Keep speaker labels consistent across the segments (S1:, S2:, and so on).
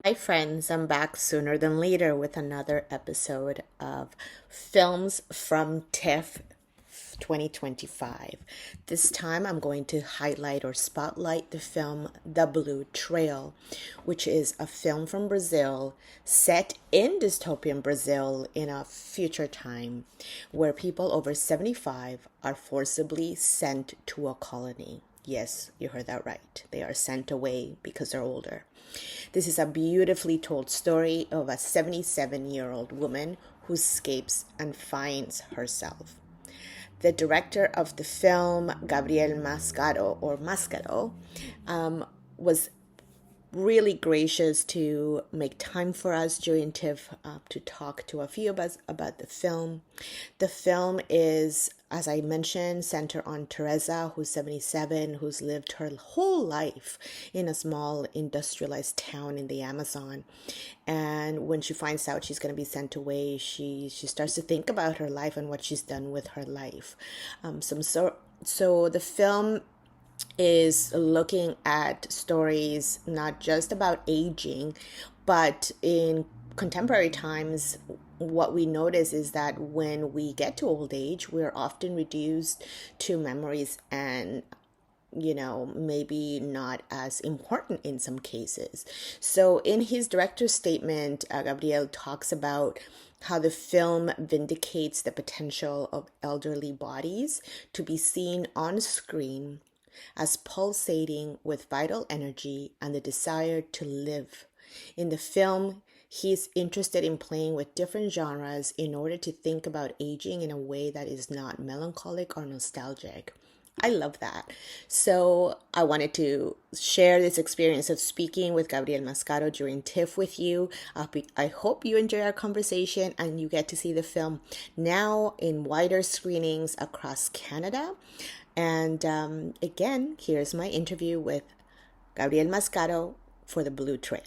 S1: Hi, friends. I'm back sooner than later with another episode of Films from TIFF 2025. This time I'm going to highlight or spotlight the film The Blue Trail, which is a film from Brazil set in dystopian Brazil in a future time where people over 75 are forcibly sent to a colony. Yes, you heard that right. They are sent away because they're older. This is a beautifully told story of a 77-year-old woman who escapes and finds herself. The director of the film, Gabriel Mascaro, was really gracious to make time for us during TIFF to talk to a few of us about the film. The film is, as I mentioned, centered on Tereza, who's 77, who's lived her whole life in a small industrialized town in the Amazon. And when she finds out she's going to be sent away, she starts to think about her life and what she's done with her life. So the film is looking at stories not just about aging, but in contemporary times, what we notice is that when we get to old age, we're often reduced to memories and maybe not as important in some cases. So in his director's statement, Gabriel talks about how the film vindicates the potential of elderly bodies to be seen on screen as pulsating with vital energy and the desire to live. In the film, he's interested in playing with different genres in order to think about aging in a way that is not melancholic or nostalgic. I love that. So I wanted to share this experience of speaking with Gabriel Mascaro during TIFF with you. I hope you enjoy our conversation and you get to see the film now in wider screenings across Canada. And again, here's my interview with Gabriel Mascaro for The Blue Trail.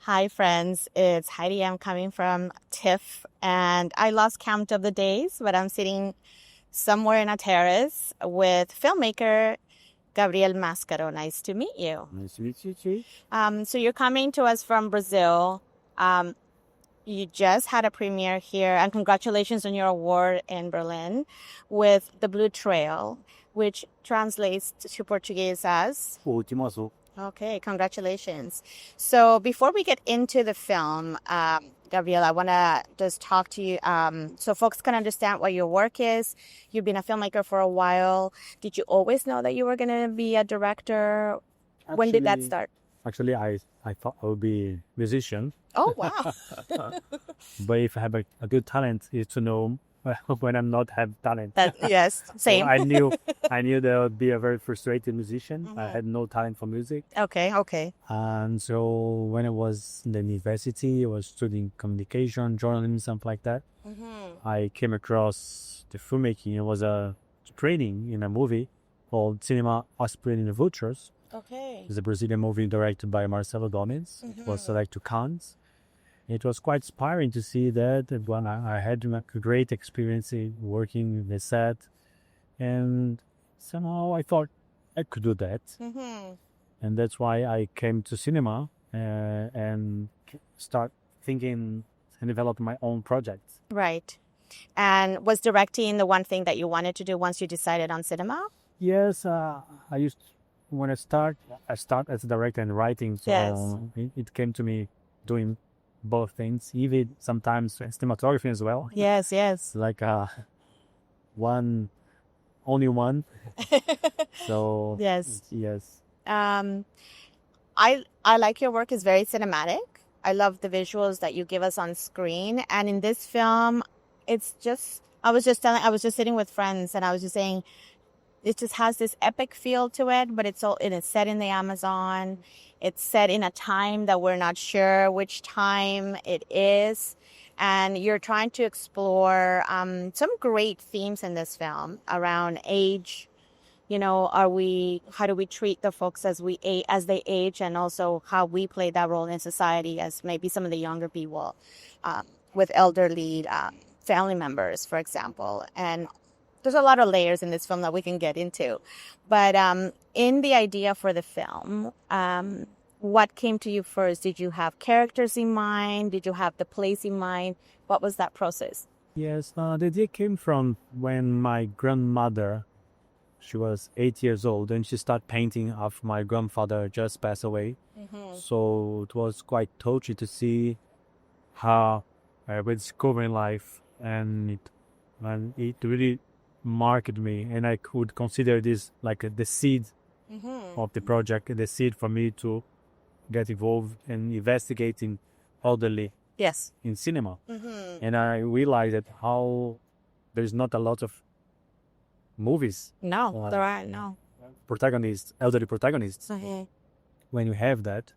S1: Hi, friends. It's Heidi. I'm coming from TIFF, and I lost count of the days, but I'm sitting somewhere in a terrace with filmmaker Gabriel Mascaro. Nice to meet you.
S2: Nice to meet you, too.
S1: So you're coming to us from Brazil. You just had a premiere here, and congratulations on your award in Berlin with The Blue Trail, which translates to Portuguese as
S2: O Último Azul.
S1: Okay, congratulations. So before we get into the film, Gabriel, I want to just talk to you so folks can understand what your work is. You've been a filmmaker for a while. Did you always know that you were going to be a director? When did that start?
S2: Actually, I thought I would be a musician.
S1: Oh, wow.
S2: But if I have a good talent, is to know when I'm not have talent.
S1: Yes, same.
S2: So I knew that I would be a very frustrated musician. I had no talent for music.
S1: Okay.
S2: And so when I was in the university, I was studying communication, journalism, something like that. I came across the filmmaking. It was a training in a movie called Cinema Aspirin in the Vultures.
S1: Okay.
S2: It's a Brazilian movie directed by Marcelo Gomes. It was selected to Cannes. It was quite inspiring to see that. When I had a great experience working in the set, and somehow I thought I could do that. And that's why I came to cinema and start thinking and develop my own projects.
S1: Right. And was directing the one thing that you wanted to do once you decided on cinema?
S2: Yes, when I start as a director and writing. So
S1: Yes.
S2: it came to me doing both things, even sometimes cinematography as well.
S1: Yes.
S2: Like only one. So
S1: Yes.
S2: yes.
S1: I like your work. It's very cinematic. I love the visuals that you give us on screen. And in this film, I was just sitting with friends and I was just saying, it just has this epic feel to it, but it's set in the Amazon. It's set in a time that we're not sure which time it is. And you're trying to explore some great themes in this film around age. How do we treat the folks as they age, and also how we play that role in society as maybe some of the younger people with elderly family members, for example. And there's a lot of layers in this film that we can get into. But in the idea for the film,
S3: what came to you first? Did you have characters in mind? Did you have the place in mind? What was that process?
S2: Yes, the idea came from when my grandmother, she was 8 years old, and she started painting after my grandfather just passed away. So it was quite touchy to see how we're discovering life, and it really marked me, and I could consider this like the seed of the project, the seed for me to get involved in investigating elderly
S3: Yes.
S2: in cinema. And I realized that how there's not a lot of movies
S3: No, there are no.
S2: elderly protagonists.
S3: Okay.
S2: When you have that,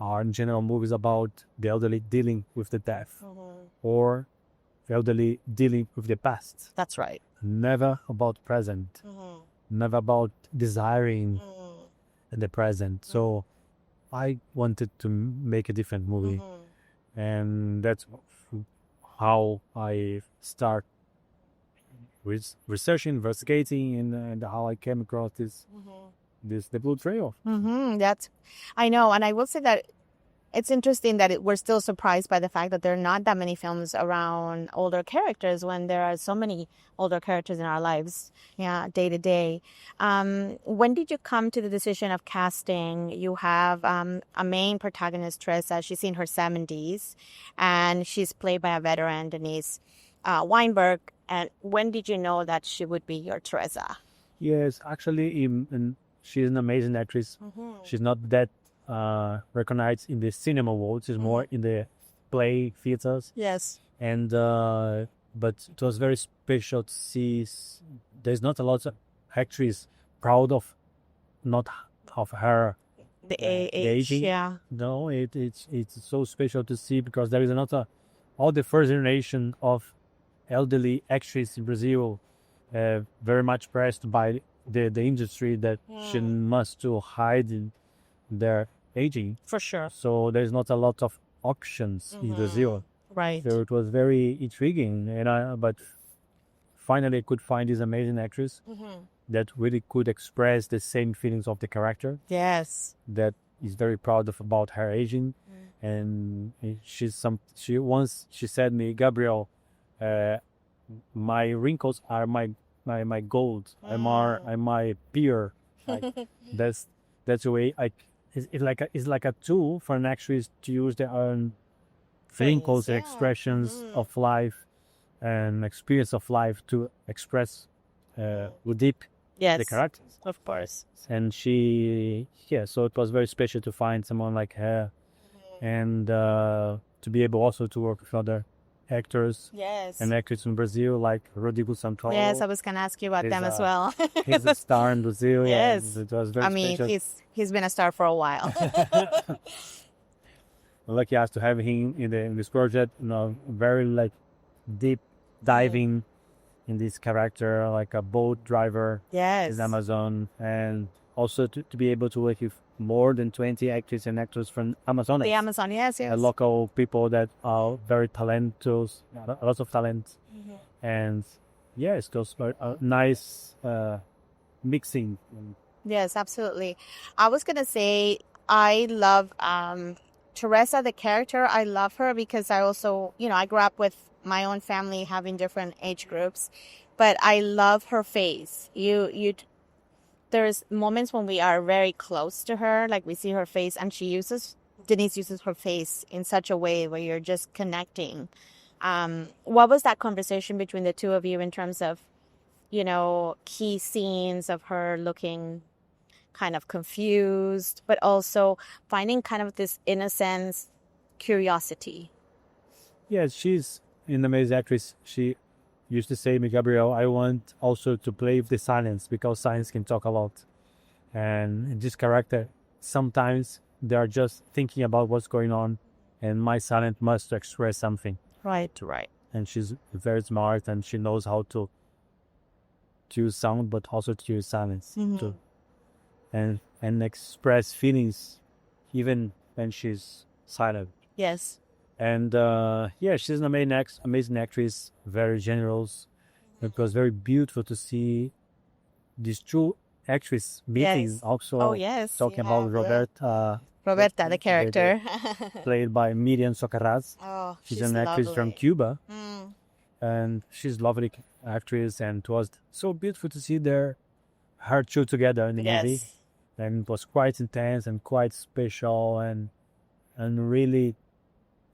S2: are in general movies about the elderly dealing with the death or the elderly dealing with the past.
S3: That's right.
S2: Never about present, never about desiring the present. So I wanted to make a different movie, and that's how I start with researching, investigating, and how I came across this the Blue Trail.
S3: That's, I know, and I will say that it's interesting that we're still surprised by the fact that there are not that many films around older characters when there are so many older characters in our lives, day to day. When did you come to the decision of casting? You have a main protagonist, Tereza. She's in her 70s, and she's played by a veteran, Denise Weinberg. And when did you know that she would be your Tereza?
S2: Yes, actually, she's an amazing actress. She's not that recognized in the cinema world. She's more in the play theaters.
S3: Yes.
S2: And but it was very special to see. There's not a lot of actresses proud of not of her
S3: the aging. Yeah.
S2: No, it's so special to see because there is another all the first generation of elderly actresses in Brazil, very much pressed by the industry that she must to hide their aging.
S3: For sure.
S2: So there's not a lot of options in Brazil.
S3: Right.
S2: So it was very intriguing, but finally I could find this amazing actress that really could express the same feelings of the character.
S3: Yes.
S2: That is very proud of about her aging, and she said me, Gabriel, my wrinkles are my gold. I'm my peer. Like, that's the way it's like a tool for an actress to use their own wrinkles and expressions of life and experience of life to express deep the characters.
S3: Of course.
S2: And so it was very special to find someone like her, and to be able also to work with other actors and actresses in Brazil like Rodrigo Santoro.
S3: Yes, I was going to ask you about them as well.
S2: He's a star in Brazil.
S3: Yes.
S2: It was very special.
S3: He's been a star for a while.
S2: Lucky us to have him in this project. Very like deep diving in this character, like a boat driver in Amazon, and also to be able to work with more than 20 actors and actors from Amazon.
S3: The Amazon, yes.
S2: Local people that are very talented, lots of talent, and it's just a nice mixing.
S3: Yes, absolutely. I was gonna say I love Tereza, the character. I love her because I also, I grew up with my own family having different age groups, but I love her face. There's moments when we are very close to her, like we see her face, and Denise uses her face in such a way where you're just connecting. What was that conversation between the two of you in terms of, key scenes of her looking kind of confused, but also finding kind of this innocence, curiosity?
S2: Yes, she's an amazing actress. She used to say to me, Gabriel, I want also to play with the silence because silence can talk a lot. And in this character, sometimes they are just thinking about what's going on, and my silence must express something.
S3: Right.
S2: And she's very smart, and she knows how to use sound, but also to use silence and express feelings even when she's silent.
S3: Yes.
S2: And she's an amazing actress, very generous. It was very beautiful to see these two actresses meeting. Also, talking about Roberta
S3: Roberta, the character.
S2: Played by Miriam Socarrás.
S3: Oh,
S2: She's an actress from
S3: lovely.
S2: Cuba,
S3: Mm,
S2: and she's a lovely actress. And it was so beautiful to see her two together in the movie.
S3: yes.
S2: And it was quite intense and quite special and really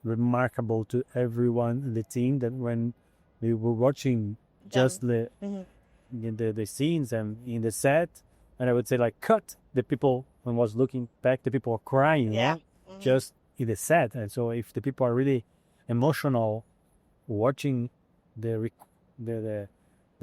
S2: remarkable to everyone in the team. That when we were watching just the scenes and in the set, and I would say like cut, the people when was looking back, the people were crying,
S3: Yeah.
S2: just in the set. And so if the people are really emotional watching the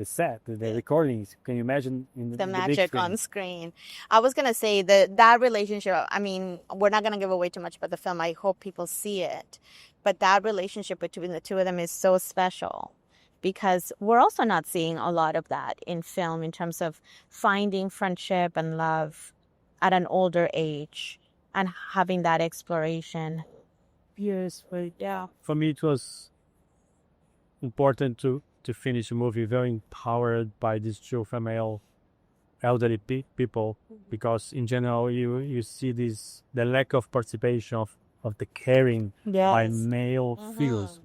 S2: set, the recordings, can you imagine in
S3: The
S2: the big
S3: magic
S2: screen?
S3: on screen. I was gonna say that relationship. I mean, we're not gonna give away too much about the film. I hope people see it, but that relationship between the two of them is so special because we're also not seeing a lot of that in film in terms of finding friendship and love at an older age and having that exploration.
S2: Yes, but
S3: Yeah.
S2: for me it was important to finish the movie very empowered by these two female elderly people, because in general you see the lack of participation of the caring by
S3: Yes.
S2: male figures.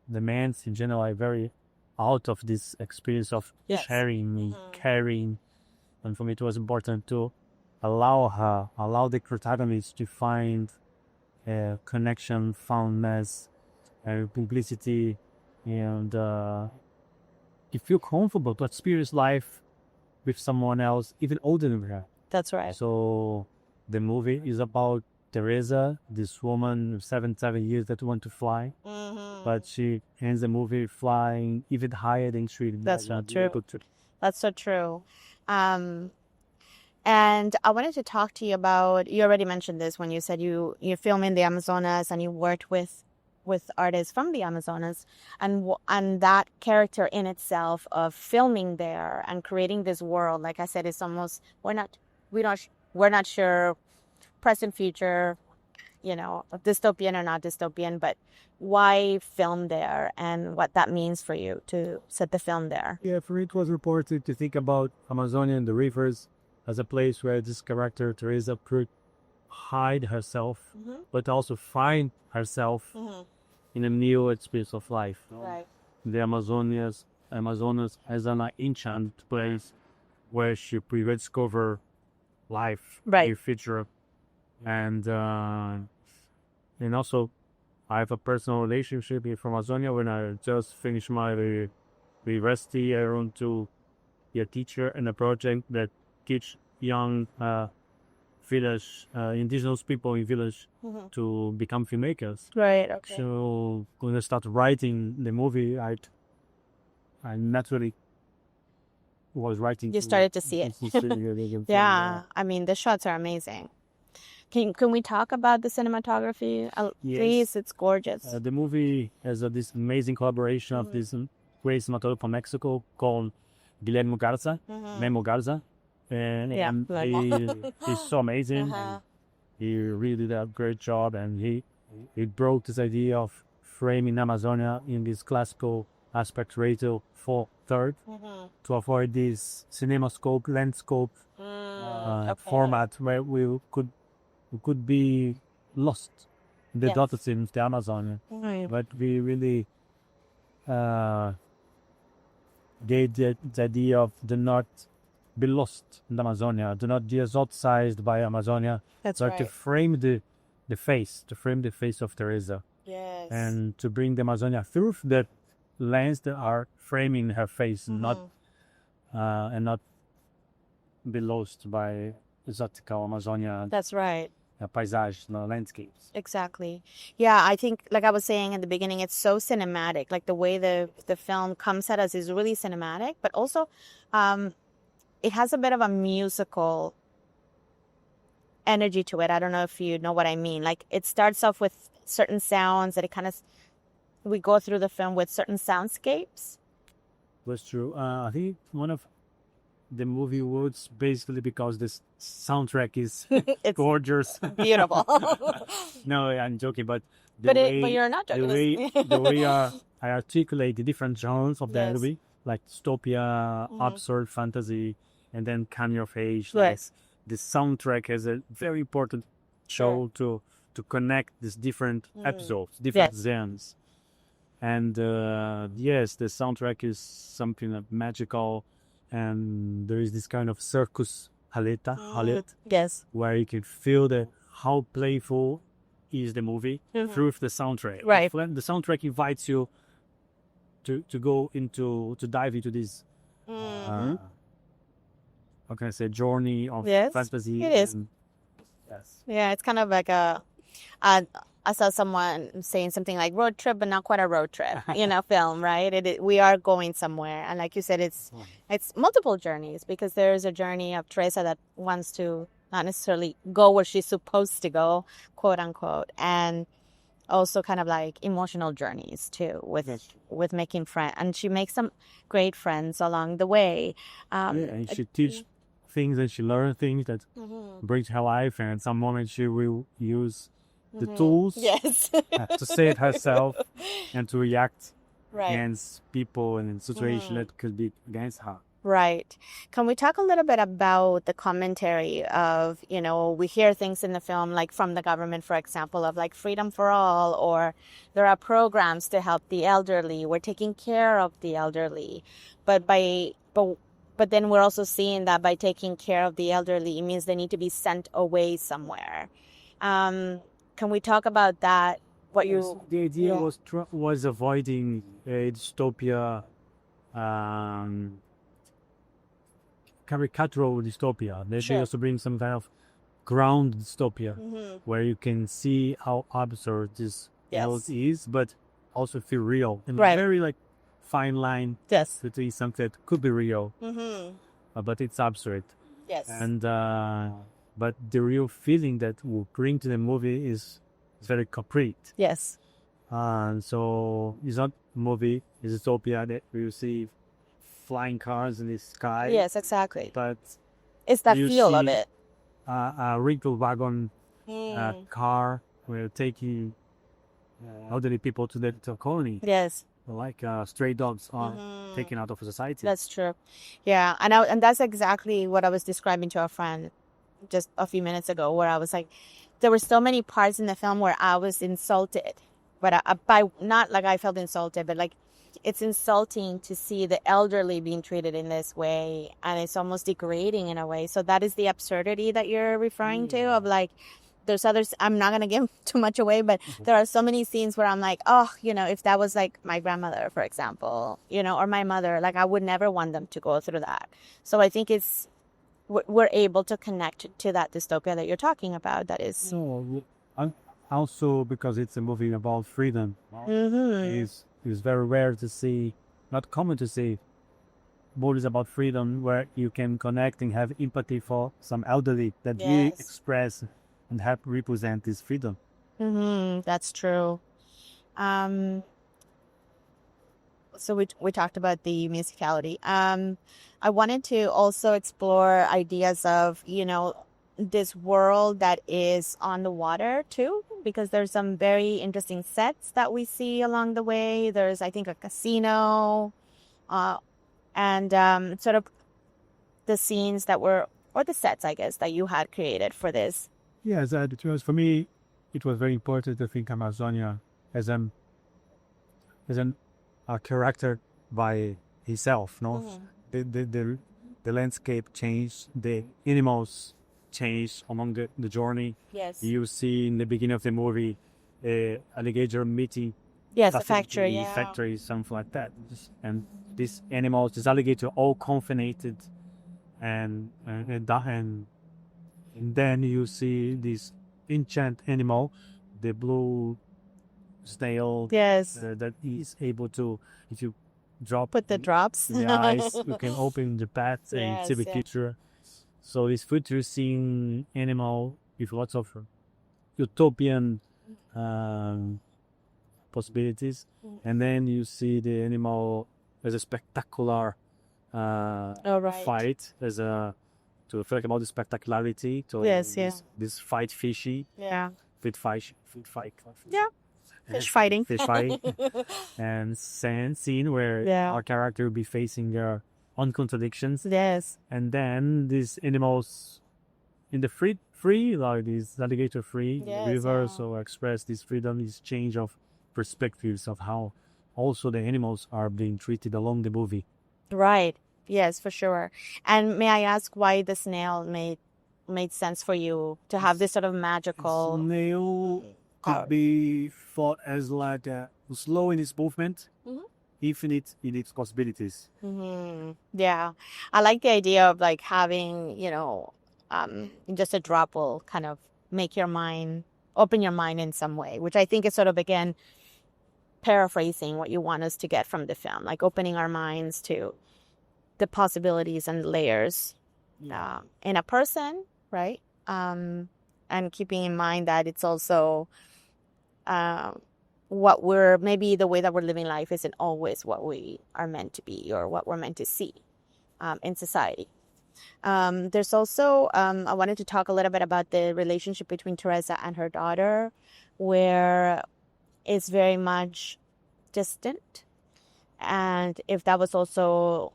S2: The men in general are very out of this experience of
S3: Yes.
S2: sharing, caring, and for me it was important to allow the protagonist to find connection, fondness, publicity, and you feel comfortable to experience life with someone else, even older than her.
S3: That's right.
S2: So the movie is about Tereza, this woman of 77 years that want to fly, but she ends the movie flying even higher than she.
S3: That's not true. That's so true. And I wanted to talk to you about, you already mentioned this when you said you film in the Amazonas and you worked with artists from the Amazonas, and that character in itself of filming there and creating this world. Like I said, it's almost we're not sure present, future, dystopian or not dystopian, but why film there and what that means for you to set the film there.
S2: Yeah, for it was reported to think about Amazonia and the rivers as a place where this character Tereza could hide herself, but also find herself in a new experience of life.
S3: Right.
S2: The Amazonas as an ancient place where she rediscover life,
S3: Right.
S2: new future, and also I have a personal relationship with Amazonia. When I just finished my university, I want to be a teacher in a project that teach young village indigenous people in village to become filmmakers.
S3: Right. Okay.
S2: So when I started writing the movie, I naturally was writing.
S3: You started to see it. Yeah. I mean, the shots are amazing. Can we talk about the cinematography?
S2: Yes.
S3: Please, it's gorgeous.
S2: The movie has this amazing collaboration of this great cinematographer from Mexico called Guillermo Garza, Memo Garza. And he's so amazing. And he really did a great job, and he brought this idea of framing Amazonia in this classical aspect ratio 4/3 to avoid this cinemascope, landscape format where we could be lost in the dotted scenes, the Amazon.
S3: Right.
S2: But we really gave the idea of do not be lost in Amazonia, do not be exoticized by Amazonia.
S3: That's
S2: but
S3: right.
S2: to frame the face of Tereza,
S3: Yes.
S2: and to bring the Amazonia through that lens that are framing her face, not be lost by exotical Amazonia
S3: That's right.
S2: paysage, landscapes.
S3: Exactly. Yeah, I think, like I was saying in the beginning, it's so cinematic. Like the way the film comes at us is really cinematic, but also it has a bit of a musical energy to it. I don't know if you know what I mean. Like it starts off with certain sounds that we go through the film with certain soundscapes.
S2: That's true. I think one of the movie words basically because this soundtrack is
S3: It's
S2: gorgeous.
S3: beautiful.
S2: No, I'm joking, but
S3: But you're not joking.
S2: the way I articulate the different genres of the
S3: Yes.
S2: movie, like dystopia, absurd fantasy, and then coming of age,
S3: Right.
S2: the soundtrack has a very important show to connect these different episodes, different
S3: Yes.
S2: zones. And yes, the soundtrack is something like magical, and there is this kind of circus halet,
S3: Yes.
S2: where you can feel how playful is the movie through the soundtrack.
S3: Right.
S2: The soundtrack invites you to go to dive into this how can I say, journey of
S3: Yes,
S2: fantasy.
S3: it is.
S2: Yes.
S3: Yeah, it's kind of like I saw someone saying something like road trip, but not quite a road trip, film, right? We are going somewhere. And like you said, it's multiple journeys, because there's a journey of Tereza that wants to not necessarily go where she's supposed to go, quote unquote. And also kind of like emotional journeys too with making friends. And she makes some great friends along the way.
S2: And she teach things, and she learn things that brings her life, and at some moment she will use the tools
S3: Yes.
S2: to save herself and to react
S3: Right.
S2: against people and situations that could be against her.
S3: Right. Can we talk a little bit about the commentary of, we hear things in the film, like from the government, for example, of like freedom for all, or there are programs to help the elderly. We're taking care of the elderly. But then we're also seeing that by taking care of the elderly, it means they need to be sent away somewhere. Can we talk about that?
S2: The idea was avoiding a dystopia, caricatural dystopia. They also bring some kind of ground dystopia, where you can see how absurd this world is, but also feel real. And
S3: Right.
S2: very like fine line
S3: Yes.
S2: between something that could be real, but it's absurd.
S3: Yes.
S2: And but the real feeling that will bring to the movie is very concrete.
S3: Yes.
S2: So it's not a movie, it's a utopia that we see flying cars in the sky.
S3: Yes, exactly.
S2: But
S3: It's that
S2: you
S3: feel of
S2: see
S3: it.
S2: a wrinkled wagon car where taking elderly people to the colony,
S3: Yes.
S2: like stray dogs are taken out of society.
S3: That's true. Yeah. And that's exactly what I was describing to a friend just a few minutes ago, where I was like, there were so many parts in the film where I was insulted, but by not like I felt insulted, but like it's insulting to see the elderly being treated in this way, and it's almost degrading in a way. So that is the absurdity that you're referring to, of like, there's others, I'm not going to give too much away, but there are so many scenes where I'm like, oh, if that was like my grandmother, for example, or my mother, like I would never want them to go through that. So I think we're able to connect to that dystopia that you're talking about. That is.
S2: No, also because it's a movie about freedom. It's very rare to see, not common to see, movies about freedom where you can connect and have empathy for some elderly that really express and help represent this freedom.
S3: That's true. So we talked about the musicality. I wanted to also explore ideas of, this world that is on the water too, because there's some very interesting sets that we see along the way. There's, I think, a casino, and sort of the scenes or the sets, I guess, that you had created for this.
S2: Yes, for me, it was very important to think Amazonia as a character by himself. No, the landscape changed, the animals changed along the journey.
S3: Yes.
S2: You see in the beginning of the movie, alligator meeting.
S3: Yes, the factory. Yeah.
S2: Factory, something like that. And these animals, this alligator, all confined, and then you see this enchant animal, the blue snail.
S3: Yes.
S2: That is able to, if you
S3: put the drops
S2: in the eyes, you can open the path and see the future. So this future seeing animal with lots of utopian possibilities, and then you see the animal as a spectacular fight, to reflect about the spectacularity. So this fight fishy.
S3: Yeah.
S2: Fish fight.
S3: Yeah. Fish fighting.
S2: And scene where our character will be facing their own contradictions.
S3: Yes.
S2: And then these animals in the free like this alligator free
S3: Yes,
S2: river,
S3: yeah.
S2: so express this freedom, this change of perspectives of how also the animals are being treated along the movie.
S3: Right. Yes, for sure. And may I ask why the snail made sense for you to have this sort of magical
S2: Snail
S3: power?
S2: could be thought as like slow in its movement, infinite in its possibilities.
S3: Yeah. I like the idea of like having, just a drop will kind of make your mind, open your mind in some way, which I think is sort of, again, paraphrasing what you want us to get from the film, like opening our minds to the possibilities and layers in a person, right? And keeping in mind that it's also maybe the way that we're living life isn't always what we are meant to be or what we're meant to see in society. There's also, I wanted to talk a little bit about the relationship between Tereza and her daughter, where it's very much distant. And if that was also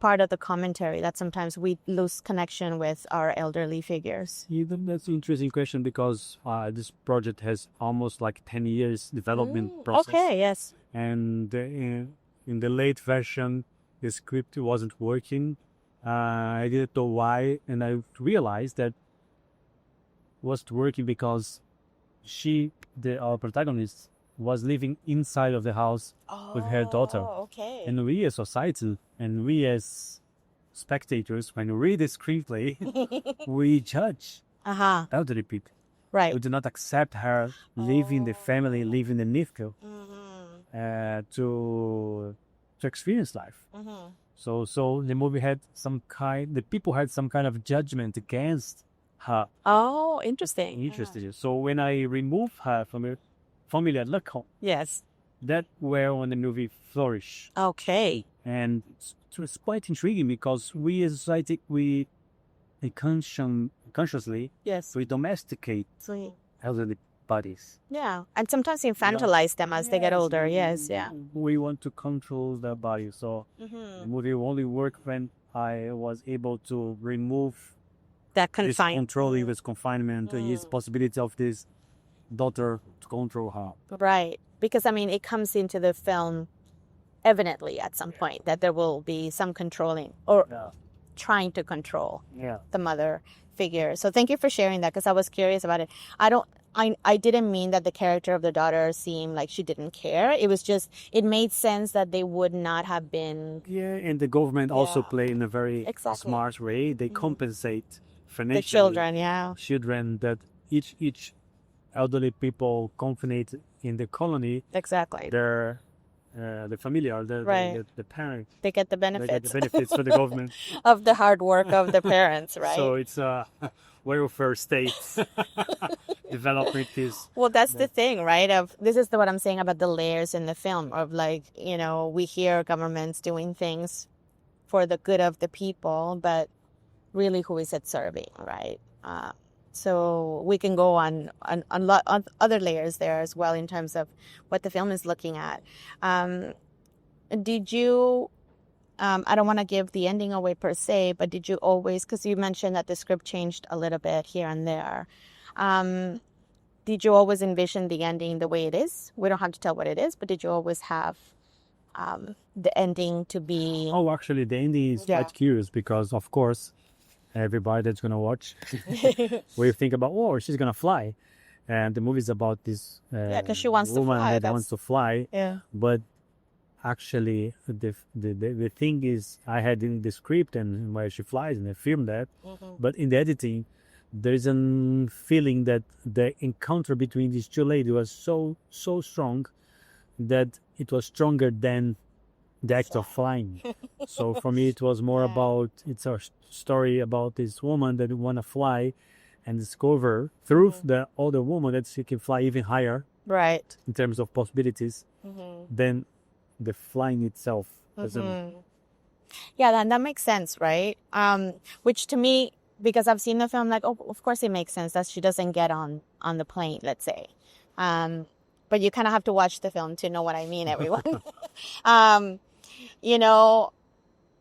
S3: part of the commentary, that sometimes we lose connection with our elderly figures.
S2: That's an interesting question because this project has almost like 10 years development process.
S3: Okay, yes.
S2: And in the late version, the script wasn't working. I didn't know why, and I realized that it was working because our protagonist, was living inside of the house with her daughter.
S3: Okay.
S2: And we as society, and we as spectators, when we read the screenplay, we judge elderly people.
S3: Right.
S2: We do not accept her leaving the family, leaving the Nifko to experience life. So the movie had the people had some kind of judgment against her.
S3: Oh, interesting.
S2: So when I removed her from her family at Luck Home,
S3: Yes.
S2: that where when the movie flourished.
S3: Okay.
S2: And it was quite intriguing because we as a society, we consciously,
S3: Yes.
S2: we domesticate elderly bodies.
S3: Yeah. And sometimes infantilize them as they get older. Yes. Yeah.
S2: We want to control their body. So the movie only worked when I was able to remove
S3: that
S2: this control, his confinement, his possibility of this daughter to control her.
S3: Right. Because, I mean, it comes into the film evidently at some point that there will be some controlling or trying to control the mother figure. So thank you for sharing that because I was curious about it. I didn't mean that the character of the daughter seemed like she didn't care. It was just, it made sense that they would not have been.
S2: Yeah, and the government also play in a very smart way. They compensate financially
S3: the
S2: children that each elderly people confined in the colony.
S3: Exactly.
S2: Their the familiar, the parent.
S3: They get the benefits.
S2: They get the benefits for the government
S3: of the hard work of the parents, right?
S2: So it's a welfare state development is.
S3: Well, that's the thing, right? This is what I'm saying about the layers in the film of like, we hear governments doing things for the good of the people, but really who is it serving, right? So we can go on other layers there as well in terms of what the film is looking at. Did you, I don't want to give the ending away per se, but did you always, because you mentioned that the script changed a little bit here and there, did you always envision the ending the way it is? We don't have to tell what it is, but did you always have the ending to be...
S2: Oh, actually, the ending is quite curious because, of course, everybody that's going to watch we think about, she's going to fly. And the movie is about this
S3: because she wants
S2: woman
S3: to fly.
S2: that wants to fly.
S3: Yeah.
S2: But actually, the thing is, I had in the script and where she flies and I filmed that. But in the editing, there's a feeling that the encounter between these two ladies was so strong that it was stronger than the act of flying. So for me, it was more about, it's a story about this woman that want to fly and discover through the other woman that she can fly even higher,
S3: right,
S2: in terms of possibilities, than the flying itself.
S3: Yeah, that makes sense, right? Which to me, because I've seen the film, like, of course it makes sense that she doesn't get on the plane, let's say. But you kind of have to watch the film to know what I mean, everyone.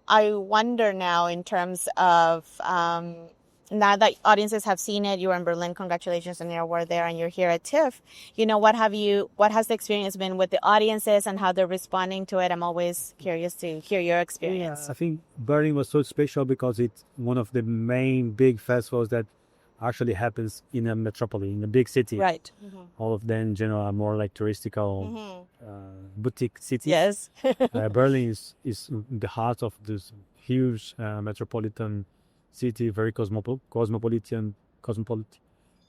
S3: I wonder now in terms of now that audiences have seen it, you were in Berlin, congratulations, and you were there, and you're here at TIFF. What has the experience been with the audiences and how they're responding to it? I'm always curious to hear your experience.
S2: Yeah, I think Berlin was so special because it's one of the main big festivals that actually happens in a metropolis, in a big city.
S3: Right.
S2: All of them in general are more like touristical boutique cities.
S3: Yes.
S2: Berlin is in the heart of this huge metropolitan city, very cosmopolitan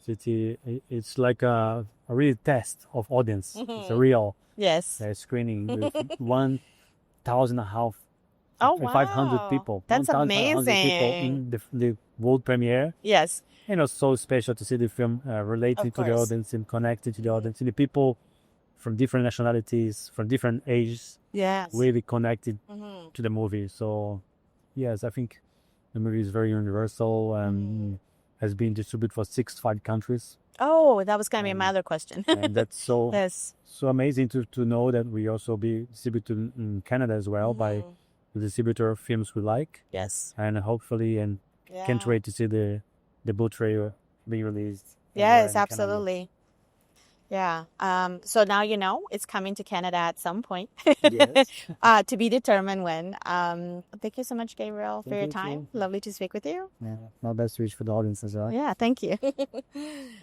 S2: city. It's like a real test of audience. It's a real
S3: Yes.
S2: screening with 1,000 and a half,
S3: Oh,
S2: 500
S3: wow.
S2: people.
S3: That's
S2: 1,500 people
S3: amazing.
S2: in the world premiere.
S3: Yes.
S2: And it was so special to see the film relating
S3: Of
S2: to the
S3: course.
S2: audience and connecting to the audience. And the people from different nationalities, from different ages,
S3: Yes.
S2: really connected to the movie. So, yes, I think the movie is very universal and has been distributed for 65 countries.
S3: Oh, that was going to be my other question.
S2: And that's so
S3: Yes.
S2: so amazing to know that we also be distributed in Canada as well by the distributor of films we like.
S3: Yes.
S2: And hopefully, and can't wait to see the boot trailer being released.
S3: Yes,
S2: in Canada.
S3: absolutely. Yeah. So now you know it's coming to Canada at some point.
S2: Yes.
S3: To be determined when. Thank you so much, Gabriel, for
S2: Thank
S3: your
S2: you,
S3: time.
S2: too.
S3: Lovely to speak with you.
S2: Yeah, my best wish for the audience as well.
S3: Yeah, thank you.